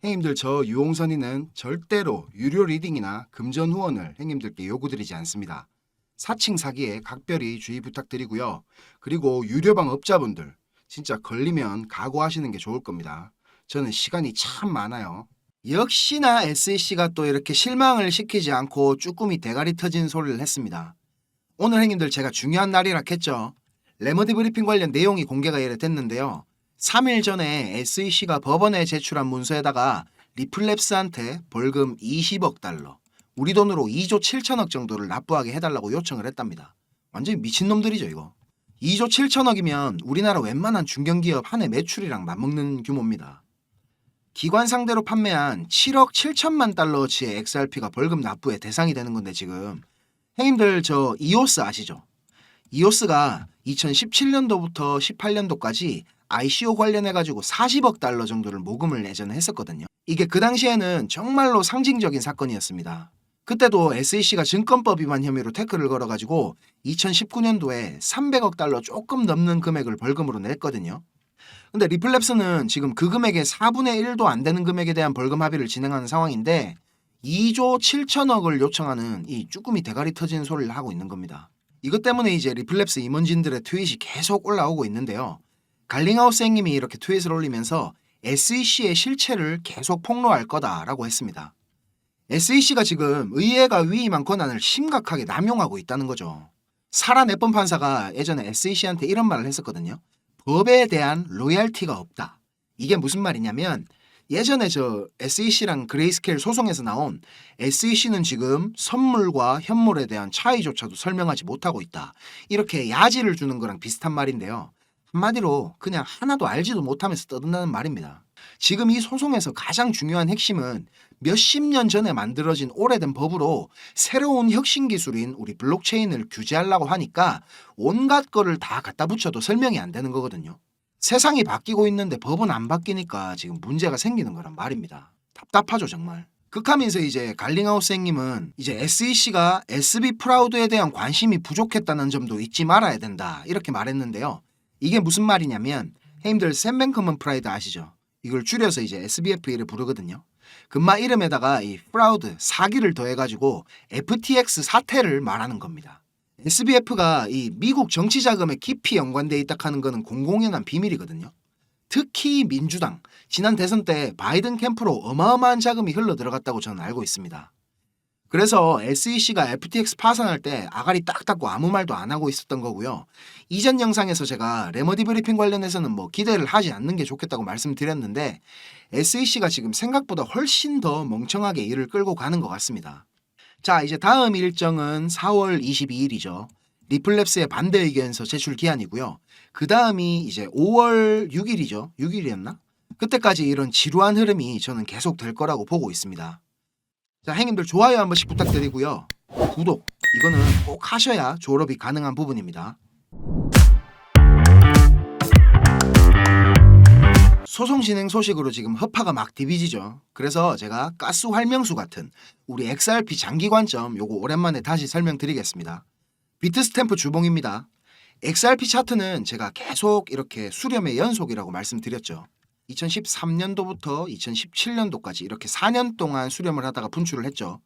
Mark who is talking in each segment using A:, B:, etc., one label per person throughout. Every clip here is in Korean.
A: 형님들, 저 유홍선이는 절대로 유료 리딩이나 금전 후원을 형님들께 요구드리지 않습니다. 사칭 사기에 각별히 주의 부탁드리고요. 그리고 유료방 업자분들 진짜 걸리면 각오하시는 게 좋을 겁니다. 저는 시간이 참 많아요. 역시나 SEC가 또 이렇게 실망을 시키지 않고 쭈꾸미 대가리 터진 소리를 했습니다. 오늘 형님들 제가 중요한 날이라 했죠. 레머디 브리핑 관련 내용이 공개가 이래 됐는데요. 3일 전에 SEC가 법원에 제출한 문서에다가 리플랩스한테 벌금 20억 달러, 우리 돈으로 2조 7천억 정도를 납부하게 해달라고 요청을 했답니다. 완전히 미친놈들이죠 이거. 2조 7천억이면 우리나라 웬만한 중견기업 한 해 매출이랑 맞먹는 규모입니다. 기관 상대로 판매한 7억 7천만 달러치의 XRP가 벌금 납부의 대상이 되는 건데, 지금 형님들 저 이오스 아시죠? 이오스가 2017년도부터 18년도까지 ICO 관련해가지고 40억 달러 정도를 모금을 예전에 했었거든요. 이게 그 당시에는 정말로 상징적인 사건이었습니다. 그때도 SEC가 증권법 위반 혐의로 태클을 걸어가지고 2019년도에 300억 달러 조금 넘는 금액을 벌금으로 냈거든요. 근데 리플랩스는 지금 그 금액의 4분의 1도 안 되는 금액에 대한 벌금 합의를 진행하는 상황인데 2조 7천억을 요청하는 이 쭈꾸미 대가리 터지는 소리를 하고 있는 겁니다. 이것 때문에 이제 리플랩스 임원진들의 트윗이 계속 올라오고 있는데요. 갈링하우스 형님이 이렇게 트윗을 올리면서 SEC의 실체를 계속 폭로할 거다라고 했습니다. SEC가 지금 의회가 위임한 권한을 심각하게 남용하고 있다는 거죠. 사라 네번 판사가 예전에 SEC한테 이런 말을 했었거든요. 법에 대한 로얄티가 없다. 이게 무슨 말이냐면 예전에 저 SEC랑 그레이스케일 소송에서 나온 SEC는 지금 선물과 현물에 대한 차이조차도 설명하지 못하고 있다. 이렇게 야지를 주는 거랑 비슷한 말인데요. 한마디로 그냥 하나도 알지도 못하면서 떠든다는 말입니다. 지금 이 소송에서 가장 중요한 핵심은 몇십 년 전에 만들어진 오래된 법으로 새로운 혁신 기술인 우리 블록체인을 규제하려고 하니까 온갖 거를 다 갖다 붙여도 설명이 안 되는 거거든요. 세상이 바뀌고 있는데 법은 안 바뀌니까 지금 문제가 생기는 거란 말입니다. 답답하죠 정말. 극하면서 이제 갈링하우스 형님은 이제 SEC가 SB 프라우드에 대한 관심이 부족했다는 점도 잊지 말아야 된다 이렇게 말했는데요. 이게 무슨 말이냐면 형님들 샘 뱅크먼 프라이드 아시죠? 이걸 줄여서 이제 SBF를 부르거든요. 금마 이름에다가 이 프라우드 사기를 더해가지고 FTX 사태를 말하는 겁니다. SBF가 이 미국 정치 자금에 깊이 연관돼 있다 하는 거는 공공연한 비밀이거든요. 특히 민주당 지난 대선 때 바이든 캠프로 어마어마한 자금이 흘러 들어갔다고 저는 알고 있습니다. 그래서 SEC가 FTX 파산할 때 아가리 딱 닫고 아무 말도 안 하고 있었던 거고요. 이전 영상에서 제가 레머디 브리핑 관련해서는 뭐 기대를 하지 않는 게 좋겠다고 말씀드렸는데 SEC가 지금 생각보다 훨씬 더 멍청하게 일을 끌고 가는 것 같습니다. 자, 이제 다음 일정은 4월 22일이죠. 리플랩스의 반대 의견서 제출 기한이고요. 그 다음이 이제 5월 6일이죠. 6일이었나? 그때까지 이런 지루한 흐름이 저는 계속 될 거라고 보고 있습니다. 자, 형님들 좋아요 한 번씩 부탁드리고요. 구독, 이거는 꼭 하셔야 졸업이 가능한 부분입니다. 소송 진행 소식으로 지금 허파가 막 디비지죠. 그래서 제가 가스 활명수 같은 우리 XRP 장기 관점 요거 오랜만에 다시 설명드리겠습니다. 비트스탬프 주봉입니다. XRP 차트는 제가 계속 이렇게 수렴의 연속이라고 말씀드렸죠. 2013년도부터 2017년도까지 이렇게 4년 동안 수렴을 하다가 분출을 했죠.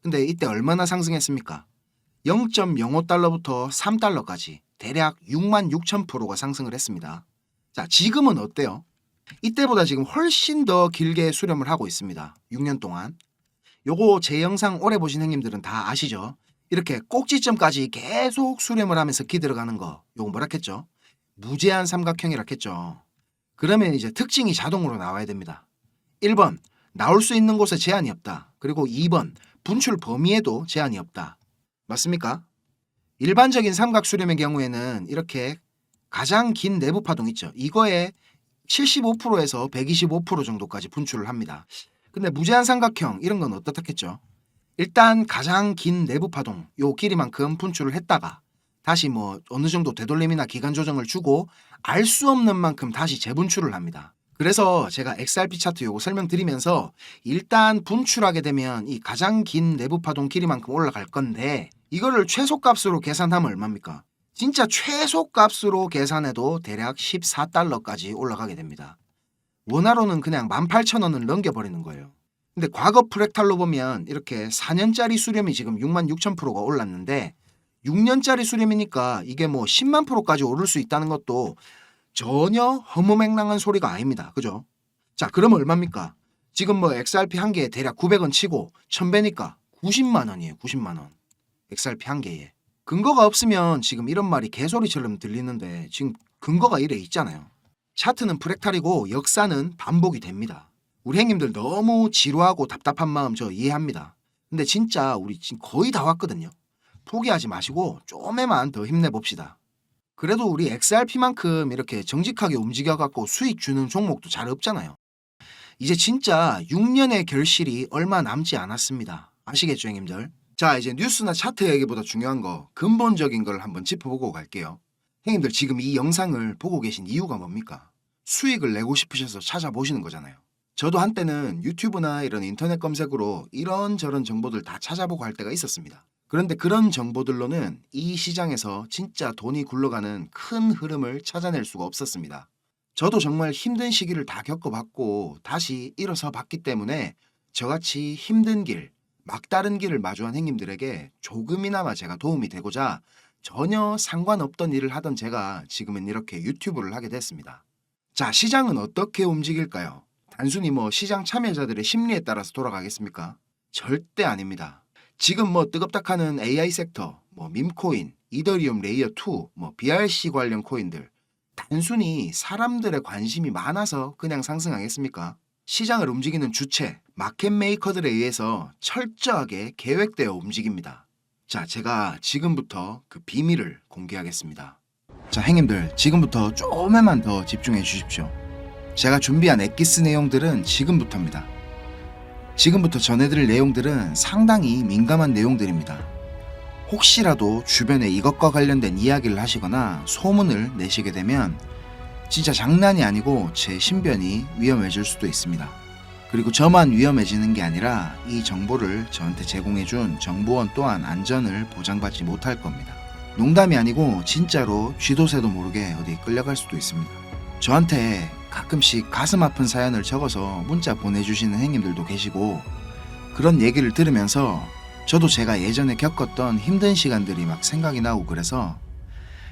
A: 근데 이때 얼마나 상승했습니까? 0.05달러부터 3달러까지 대략 66,000%가 상승을 했습니다. 자, 지금은 어때요? 이때보다 지금 훨씬 더 길게 수렴을 하고 있습니다. 6년 동안. 요거 제 영상 오래 보신 형님들은 다 아시죠? 이렇게 꼭지점까지 계속 수렴을 하면서 기들어가는 거, 요거 뭐라 했죠? 무제한 삼각형이라 했죠. 그러면 이제 특징이 자동으로 나와야 됩니다. 1번, 나올 수 있는 곳에 제한이 없다. 그리고 2번, 분출 범위에도 제한이 없다. 맞습니까? 일반적인 삼각 수렴의 경우에는 이렇게 가장 긴 내부 파동 있죠. 이거에 75%에서 125% 정도까지 분출을 합니다. 근데 무제한 삼각형 이런 건 어떻겠죠? 일단 가장 긴 내부 파동 요 길이만큼 분출을 했다가 다시 뭐 어느 정도 되돌림이나 기간 조정을 주고 알 수 없는 만큼 다시 재분출을 합니다. 그래서 제가 XRP 차트 요거 설명드리면서 일단 분출하게 되면 이 가장 긴 내부 파동 길이만큼 올라갈 건데 이거를 최소값으로 계산하면 얼마입니까? 진짜 최소값으로 계산해도 대략 14달러까지 올라가게 됩니다. 원화로는 그냥 18,000원을 넘겨버리는 거예요. 근데 과거 프랙탈로 보면 이렇게 4년짜리 수렴이 지금 66,000%가 올랐는데 6년짜리 수렴이니까 이게 뭐 10만 프로까지 오를 수 있다는 것도 전혀 허무맹랑한 소리가 아닙니다. 그죠? 자, 그러면 얼마입니까? 지금 뭐 XRP 한 개에 대략 900원 치고 1000배니까 90만 원이에요. 90만 원. XRP 한 개에. 근거가 없으면 지금 이런 말이 개소리처럼 들리는데 지금 근거가 이래 있잖아요. 차트는 프랙탈이고 역사는 반복이 됩니다. 우리 형님들 너무 지루하고 답답한 마음 저 이해합니다. 근데 진짜 우리 지금 거의 다 왔거든요. 포기하지 마시고 좀에만 더 힘내봅시다. 그래도 우리 XRP만큼 이렇게 정직하게 움직여갖고 수익 주는 종목도 잘 없잖아요. 이제 진짜 6년의 결실이 얼마 남지 않았습니다. 아시겠죠, 형님들? 자, 이제 뉴스나 차트 얘기보다 중요한 거 근본적인 걸 한번 짚어보고 갈게요. 형님들 지금 이 영상을 보고 계신 이유가 뭡니까? 수익을 내고 싶으셔서 찾아보시는 거잖아요. 저도 한때는 유튜브나 이런 인터넷 검색으로 이런저런 정보들 다 찾아보고 할 때가 있었습니다. 그런데 그런 정보들로는 이 시장에서 진짜 돈이 굴러가는 큰 흐름을 찾아낼 수가 없었습니다. 저도 정말 힘든 시기를 다 겪어봤고 다시 일어서 봤기 때문에 저같이 힘든 길, 막다른 길을 마주한 형님들에게 조금이나마 제가 도움이 되고자 전혀 상관없던 일을 하던 제가 지금은 이렇게 유튜브를 하게 됐습니다. 자, 시장은 어떻게 움직일까요? 단순히 뭐 시장 참여자들의 심리에 따라서 돌아가겠습니까? 절대 아닙니다. 지금 뭐 뜨겁다하는 AI 섹터, 뭐 밈코인, 이더리움 레이어 2, 뭐 BRC 관련 코인들 단순히 사람들의 관심이 많아서 그냥 상승하겠습니까? 시장을 움직이는 주체, 마켓 메이커들에 의해서 철저하게 계획되어 움직입니다. 자, 제가 지금부터 그 비밀을 공개하겠습니다. 자, 형님들 지금부터 조금만 더 집중해 주십시오. 제가 준비한 엑기스 내용들은 지금부터입니다. 지금부터 전해드릴 내용들은 상당히 민감한 내용들입니다. 혹시라도 주변에 이것과 관련된 이야기를 하시거나 소문을 내시게 되면 진짜 장난이 아니고 제 신변이 위험해질 수도 있습니다. 그리고 저만 위험해지는 게 아니라 이 정보를 저한테 제공해준 정보원 또한 안전을 보장받지 못할 겁니다. 농담이 아니고 진짜로 쥐도 새도 모르게 어디 끌려갈 수도 있습니다. 저한테 가끔씩 가슴 아픈 사연을 적어서 문자 보내주시는 형님들도 계시고 그런 얘기를 들으면서 저도 제가 예전에 겪었던 힘든 시간들이 막 생각이 나고 그래서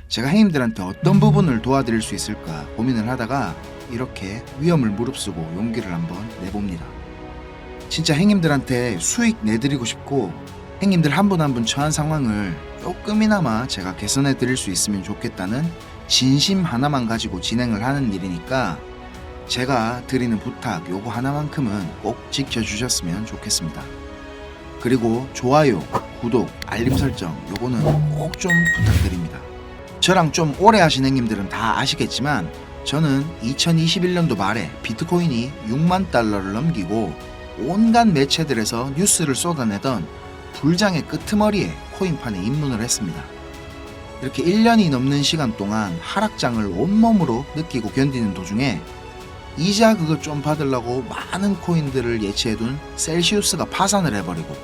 A: 제가 형님들한테 어떤 부분을 도와드릴 수 있을까 고민을 하다가 이렇게 위험을 무릅쓰고 용기를 한번 내봅니다. 진짜 형님들한테 수익 내드리고 싶고 형님들 한 분 한 분 처한 상황을 조금이나마 제가 개선해 드릴 수 있으면 좋겠다는 진심 하나만 가지고 진행을 하는 일이니까 제가 드리는 부탁 요거 하나만큼은 꼭 지켜주셨으면 좋겠습니다. 그리고 좋아요, 구독, 알림 설정 요거는 꼭 좀 부탁드립니다. 저랑 좀 오래 하신 형님들은 다 아시겠지만 저는 2021년도 말에 비트코인이 6만 달러를 넘기고 온갖 매체들에서 뉴스를 쏟아내던 불장의 끄트머리에 코인판에 입문을 했습니다. 이렇게 1년이 넘는 시간 동안 하락장을 온몸으로 느끼고 견디는 도중에 이자 그거 좀 받으려고 많은 코인들을 예치해둔 셀시우스가 파산을 해버리고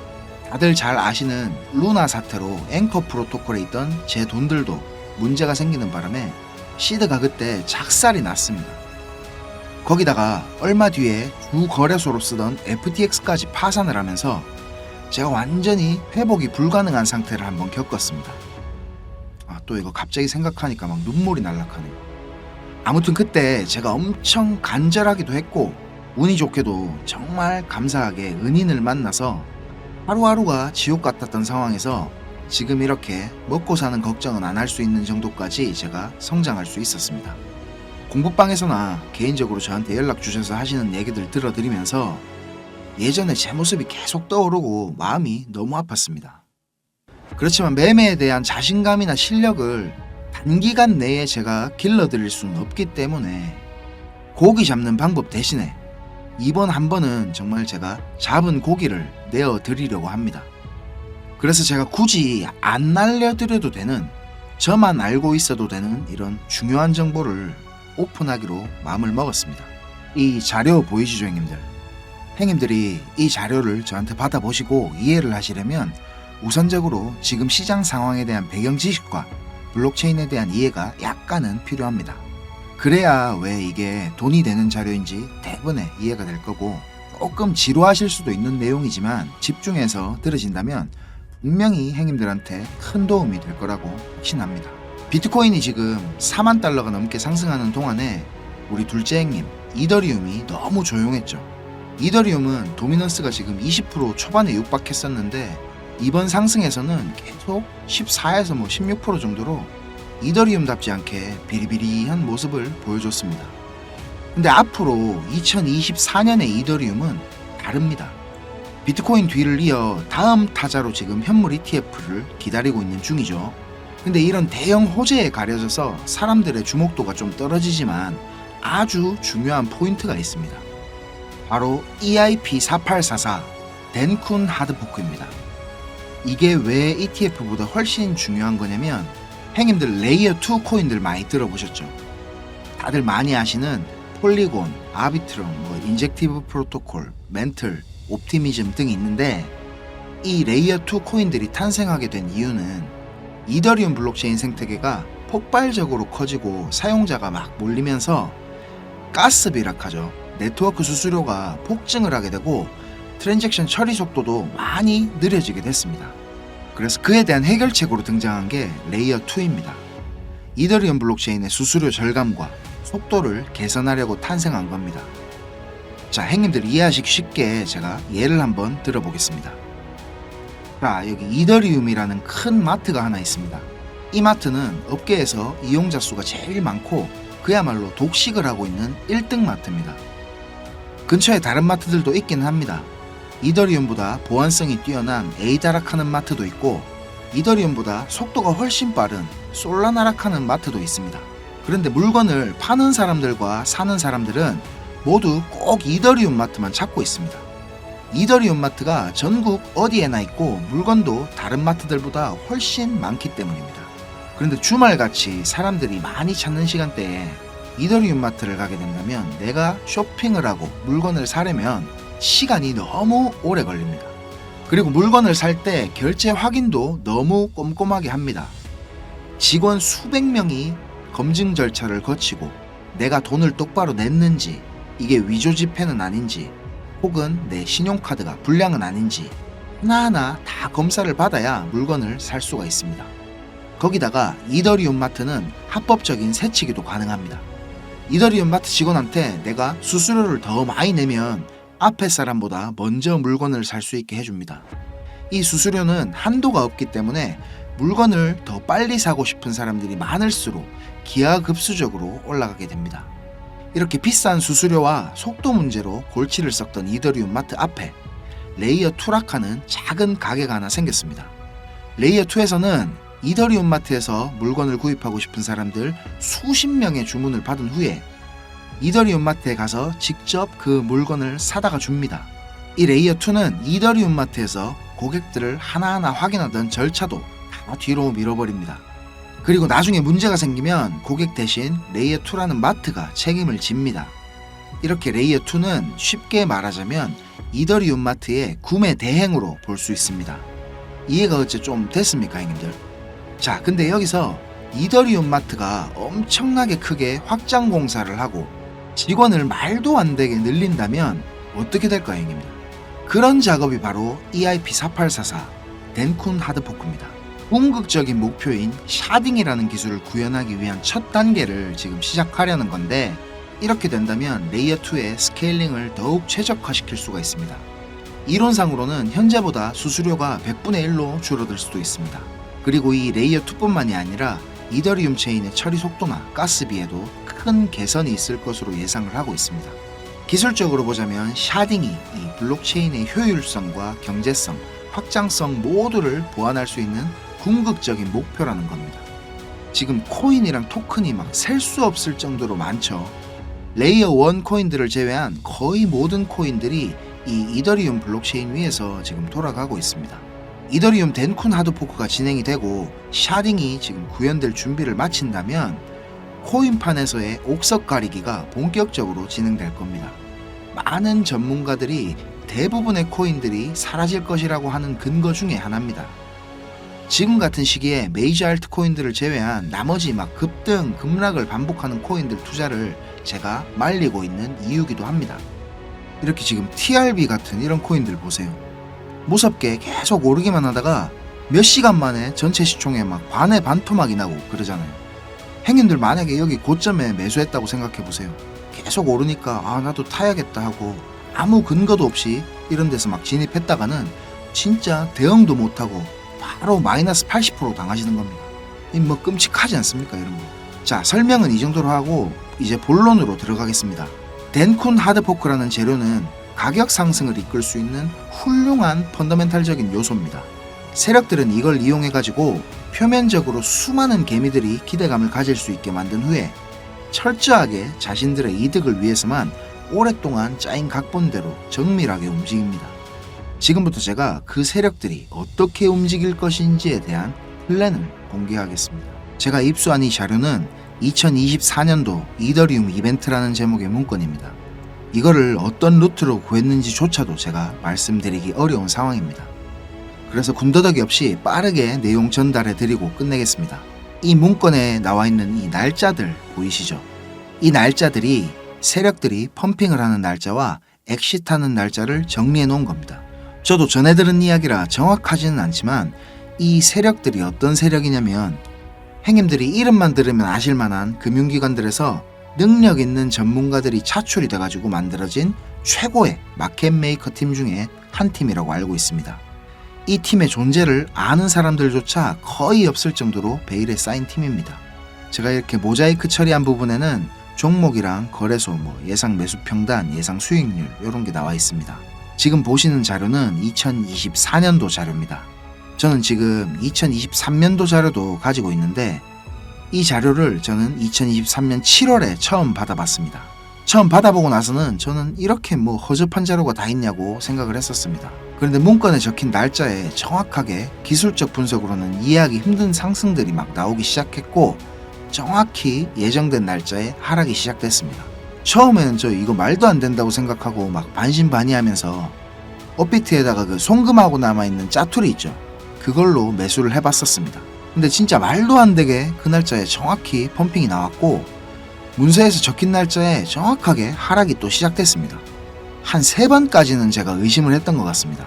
A: 다들 잘 아시는 루나 사태로 앵커 프로토콜에 있던 제 돈들도 문제가 생기는 바람에 시드가 그때 작살이 났습니다. 거기다가 얼마 뒤에 주 거래소로 쓰던 FTX까지 파산을 하면서 제가 완전히 회복이 불가능한 상태를 한번 겪었습니다. 또 이거 갑자기 생각하니까 막 눈물이 날락하네요. 아무튼 그때 제가 엄청 간절하기도 했고 운이 좋게도 정말 감사하게 은인을 만나서 하루하루가 지옥 같았던 상황에서 지금 이렇게 먹고 사는 걱정은 안 할 수 있는 정도까지 제가 성장할 수 있었습니다. 공부방에서나 개인적으로 저한테 연락 주셔서 하시는 얘기들 들어드리면서 예전에 제 모습이 계속 떠오르고 마음이 너무 아팠습니다. 그렇지만 매매에 대한 자신감이나 실력을 단기간 내에 제가 길러드릴 수는 없기 때문에 고기 잡는 방법 대신에 이번 한 번은 정말 제가 잡은 고기를 내어드리려고 합니다. 그래서 제가 굳이 안 알려드려도 되는, 저만 알고 있어도 되는 이런 중요한 정보를 오픈하기로 마음을 먹었습니다. 이 자료 보이시죠, 형님들? 형님들이 이 자료를 저한테 받아보시고 이해를 하시려면 우선적으로 지금 시장 상황에 대한 배경 지식과 블록체인에 대한 이해가 약간은 필요합니다. 그래야 왜 이게 돈이 되는 자료인지 대번에 이해가 될 거고, 조금 지루하실 수도 있는 내용이지만 집중해서 들으신다면 분명히 행님들한테 큰 도움이 될 거라고 확신합니다. 비트코인이 지금 4만 달러가 넘게 상승하는 동안에 우리 둘째 행님 이더리움이 너무 조용했죠. 이더리움은 도미넌스가 지금 20% 초반에 육박했었는데 이번 상승에서는 계속 14에서 16% 정도로 이더리움답지 않게 비리비리한 모습을 보여줬습니다. 근데 앞으로 2024년의 이더리움은 다릅니다. 비트코인 뒤를 이어 다음 타자로 지금 현물 ETF를 기다리고 있는 중이죠. 근데 이런 대형 호재에 가려져서 사람들의 주목도가 좀 떨어지지만 아주 중요한 포인트가 있습니다. 바로 EIP4844 덴쿤 하드포크입니다. 이게 왜 ETF보다 훨씬 중요한 거냐면 행님들 레이어 2 코인들 많이 들어보셨죠? 다들 많이 아시는 폴리곤, 아비트럼, 인젝티브 프로토콜, 멘틀, 옵티미즘 등이 있는데 이 레이어 2 코인들이 탄생하게 된 이유는 이더리움 블록체인 생태계가 폭발적으로 커지고 사용자가 막 몰리면서 가스 비락하죠. 네트워크 수수료가 폭증을 하게 되고 트랜잭션 처리 속도도 많이 느려지게 됐습니다. 그래서 그에 대한 해결책으로 등장한 게 레이어 2입니다. 이더리움 블록체인의 수수료 절감과 속도를 개선하려고 탄생한 겁니다. 자, 행님들 이해하시기 쉽게 제가 예를 한번 들어보겠습니다. 자, 여기 이더리움이라는 큰 마트가 하나 있습니다. 이 마트는 업계에서 이용자 수가 제일 많고 그야말로 독식을 하고 있는 1등 마트입니다. 근처에 다른 마트들도 있긴 합니다. 이더리움보다 보안성이 뛰어난 에이다락하는 마트도 있고 이더리움보다 속도가 훨씬 빠른 솔라나락하는 마트도 있습니다. 그런데 물건을 파는 사람들과 사는 사람들은 모두 꼭 이더리움 마트만 찾고 있습니다. 이더리움 마트가 전국 어디에나 있고 물건도 다른 마트들보다 훨씬 많기 때문입니다. 그런데 주말같이 사람들이 많이 찾는 시간대에 이더리움 마트를 가게 된다면 내가 쇼핑을 하고 물건을 사려면 시간이 너무 오래 걸립니다. 그리고 물건을 살 때 결제 확인도 너무 꼼꼼하게 합니다. 직원 수백 명이 검증 절차를 거치고 내가 돈을 똑바로 냈는지, 이게 위조 지폐는 아닌지, 혹은 내 신용카드가 불량은 아닌지 하나하나 다 검사를 받아야 물건을 살 수가 있습니다. 거기다가 이더리움 마트는 합법적인 세치기도 가능합니다. 이더리움 마트 직원한테 내가 수수료를 더 많이 내면 앞에 사람보다 먼저 물건을 살 수 있게 해줍니다. 이 수수료는 한도가 없기 때문에 물건을 더 빨리 사고 싶은 사람들이 많을수록 기하급수적으로 올라가게 됩니다. 이렇게 비싼 수수료와 속도 문제로 골치를 썩던 이더리움 마트 앞에 레이어 2락하는 작은 가게가 하나 생겼습니다. 레이어 2에서는 이더리움 마트에서 물건을 구입하고 싶은 사람들 수십 명의 주문을 받은 후에 이더리움 마트에 가서 직접 그 물건을 사다가 줍니다. 이 레이어 2는 이더리움 마트에서 고객들을 하나하나 확인하던 절차도 다 뒤로 밀어버립니다. 그리고 나중에 문제가 생기면 고객 대신 레이어 2라는 마트가 책임을 집니다. 이렇게 레이어 2는 쉽게 말하자면 이더리움 마트의 구매 대행으로 볼 수 있습니다. 이해가 어째 좀 됐습니까, 형님들? 자, 근데 여기서 이더리움 마트가 엄청나게 크게 확장 공사를 하고 직원을 말도 안 되게 늘린다면 어떻게 될까요, 형님들? 그런 작업이 바로 EIP4844 덴쿤 하드포크입니다. 궁극적인 목표인 샤딩이라는 기술을 구현하기 위한 첫 단계를 지금 시작하려는 건데 이렇게 된다면 레이어 2의 스케일링을 더욱 최적화시킬 수가 있습니다. 이론상으로는 현재보다 수수료가 100분의 1로 줄어들 수도 있습니다. 그리고 이 레이어 2뿐만이 아니라 이더리움 체인의 처리 속도나 가스비에도 큰 개선이 있을 것으로 예상을 하고 있습니다. 기술적으로 보자면 샤딩이 이 블록체인의 효율성과 경제성, 확장성 모두를 보완할 수 있는 궁극적인 목표라는 겁니다. 지금 코인이랑 토큰이 막 셀 수 없을 정도로 많죠. 레이어 1 코인들을 제외한 거의 모든 코인들이 이 이더리움 블록체인 위에서 지금 돌아가고 있습니다. 이더리움 덴쿤 하드포크가 진행이 되고 샤딩이 지금 구현될 준비를 마친다면 코인판에서의 옥석 가리기가 본격적으로 진행될 겁니다. 많은 전문가들이 대부분의 코인들이 사라질 것이라고 하는 근거 중에 하나입니다.
B: 지금 같은 시기에 메이저 알트코인들을 제외한 나머지 막 급등, 급락을 반복하는 코인들 투자를 제가 말리고 있는 이유기도 합니다. 이렇게 지금 TRB 같은 이런 코인들 보세요. 무섭게 계속 오르기만 하다가 몇 시간 만에 전체 시총에 막 반의 반토막이 나고 그러잖아요. 형님들 만약에 여기 고점에 매수했다고 생각해 보세요. 계속 오르니까 아 나도 타야겠다 하고 아무 근거도 없이 이런 데서 막 진입했다가는 진짜 대응도 못하고 바로 마이너스 80% 당하시는 겁니다. 이 뭐 끔찍하지 않습니까 이런 거. 자, 설명은 이 정도로 하고 이제 본론으로 들어가겠습니다. 덴쿤 하드포크라는 재료는 가격 상승을 이끌 수 있는 훌륭한 펀더멘탈적인 요소입니다. 세력들은 이걸 이용해 가지고 표면적으로 수많은 개미들이 기대감을 가질 수 있게 만든 후에 철저하게 자신들의 이득을 위해서만 오랫동안 짜인 각본대로 정밀하게 움직입니다. 지금부터 제가 그 세력들이 어떻게 움직일 것인지에 대한 플랜을 공개하겠습니다. 제가 입수한 이 자료는 2024년도 이더리움 이벤트라는 제목의 문건입니다. 이거를 어떤 루트로 구했는지조차도 제가 말씀드리기 어려운 상황입니다. 그래서 군더더기 없이 빠르게 내용 전달해 드리고 끝내겠습니다. 이 문건에 나와 있는 이 날짜들 보이시죠? 이 날짜들이 세력들이 펌핑을 하는 날짜와 엑시트하는 날짜를 정리해 놓은 겁니다. 저도 전해 들은 이야기라 정확하지는 않지만 이 세력들이 어떤 세력이냐면 형님들이 이름만 들으면 아실만한 금융기관들에서 능력 있는 전문가들이 차출이 돼가지고 만들어진 최고의 마켓 메이커 팀 중에 한 팀이라고 알고 있습니다. 이 팀의 존재를 아는 사람들조차 거의 없을 정도로 베일에 쌓인 팀입니다. 제가 이렇게 모자이크 처리한 부분에는 종목이랑 거래소, 예상 매수 평단, 예상 수익률 이런 게 나와 있습니다. 지금 보시는 자료는 2024년도 자료입니다. 저는 지금 2023년도 자료도 가지고 있는데 이 자료를 저는 2023년 7월에 처음 받아봤습니다. 처음 받아보고 나서는 저는 이렇게 허접한 자료가 다 있냐고 생각을 했었습니다. 그런데 문건에 적힌 날짜에 정확하게 기술적 분석으로는 이해하기 힘든 상승들이 막 나오기 시작했고 정확히 예정된 날짜에 하락이 시작됐습니다. 처음에는 저 이거 말도 안 된다고 생각하고 막 반신반의하면서 업비트에다가 그 송금하고 남아있는 짜투리 있죠. 그걸로 매수를 해봤었습니다. 근데 진짜 말도 안 되게 그 날짜에 정확히 펌핑이 나왔고 문서에서 적힌 날짜에 정확하게 하락이 또 시작됐습니다. 한 3번까지는 제가 의심을 했던 것 같습니다.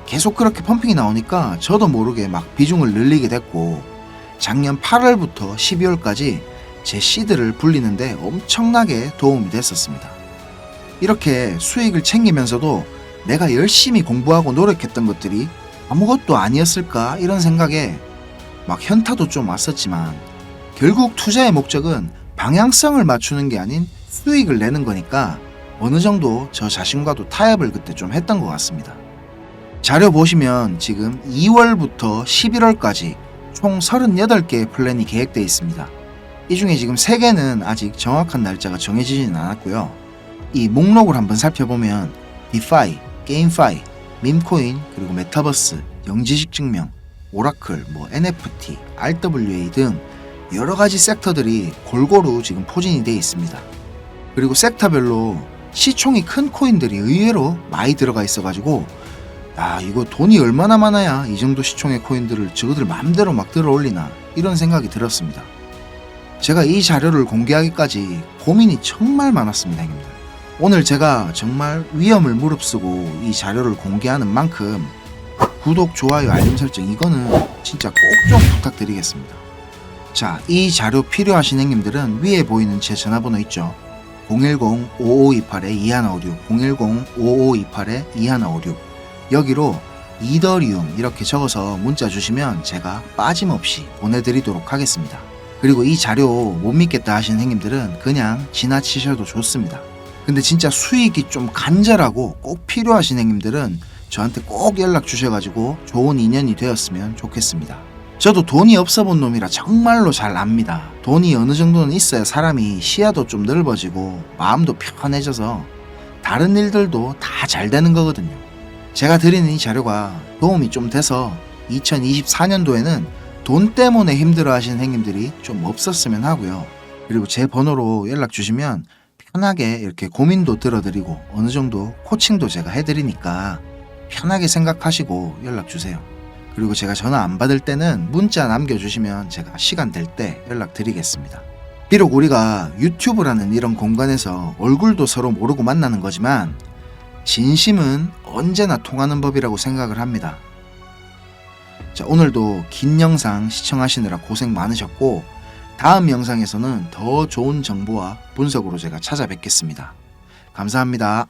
B: 계속 그렇게 펌핑이 나오니까 저도 모르게 막 비중을 늘리게 됐고 작년 8월부터 12월까지 제 시드를 불리는데 엄청나게 도움이 됐었습니다. 이렇게 수익을 챙기면서도 내가 열심히 공부하고 노력했던 것들이 아무것도 아니었을까 이런 생각에 막 현타도 좀 왔었지만 결국 투자의 목적은 방향성을 맞추는 게 아닌 수익을 내는 거니까 어느 정도 저 자신과도 타협을 그때 좀 했던 것 같습니다. 자료 보시면 지금 2월부터 11월까지 총 38개의 플랜이 계획되어 있습니다. 이 중에 지금 3개는 아직 정확한 날짜가 정해지지는 않았고요. 이 목록을 한번 살펴보면 디파이, 게임파이, 밈코인, 그리고 메타버스, 영지식 증명, 오라클, NFT, RWA 등 여러가지 섹터들이 골고루 지금 포진이 되어 있습니다. 그리고 섹터별로 시총이 큰 코인들이 의외로 많이 들어가 있어가지고 이거 돈이 얼마나 많아야 이 정도 시총의 코인들을 저거들 마음대로 막 들어올리나 이런 생각이 들었습니다. 제가 이 자료를 공개하기까지 고민이 정말 많았습니다, 형님들. 오늘 제가 정말 위험을 무릅쓰고 이 자료를 공개하는 만큼 구독, 좋아요, 알림 설정 이거는 진짜 꼭 좀 부탁드리겠습니다. 자, 이 자료 필요하신 형님들은 위에 보이는 제 전화번호 있죠? 010-5528-2156 010-5528-2156 여기로 이더리움 이렇게 적어서 문자 주시면 제가 빠짐없이 보내드리도록 하겠습니다. 그리고 이 자료 못 믿겠다 하시는 형님들은 그냥 지나치셔도 좋습니다. 근데 진짜 수익이 좀 간절하고 꼭 필요하신 형님들은 저한테 꼭 연락 주셔가지고 좋은 인연이 되었으면 좋겠습니다. 저도 돈이 없어 본 놈이라 정말로 잘 압니다. 돈이 어느 정도는 있어야 사람이 시야도 좀 넓어지고 마음도 편해져서 다른 일들도 다 잘 되는 거거든요. 제가 드리는 이 자료가 도움이 좀 돼서 2024년도에는 돈 때문에 힘들어 하시는 형님들이 좀 없었으면 하고요. 그리고 제 번호로 연락 주시면 편하게 이렇게 고민도 들어드리고 어느 정도 코칭도 제가 해드리니까 편하게 생각하시고 연락 주세요. 그리고 제가 전화 안 받을 때는 문자 남겨주시면 제가 시간 될 때 연락드리겠습니다. 비록 우리가 유튜브라는 이런 공간에서 얼굴도 서로 모르고 만나는 거지만 진심은 언제나 통하는 법이라고 생각을 합니다. 자, 오늘도 긴 영상 시청하시느라 고생 많으셨고 다음 영상에서는 더 좋은 정보와 분석으로 제가 찾아뵙겠습니다. 감사합니다.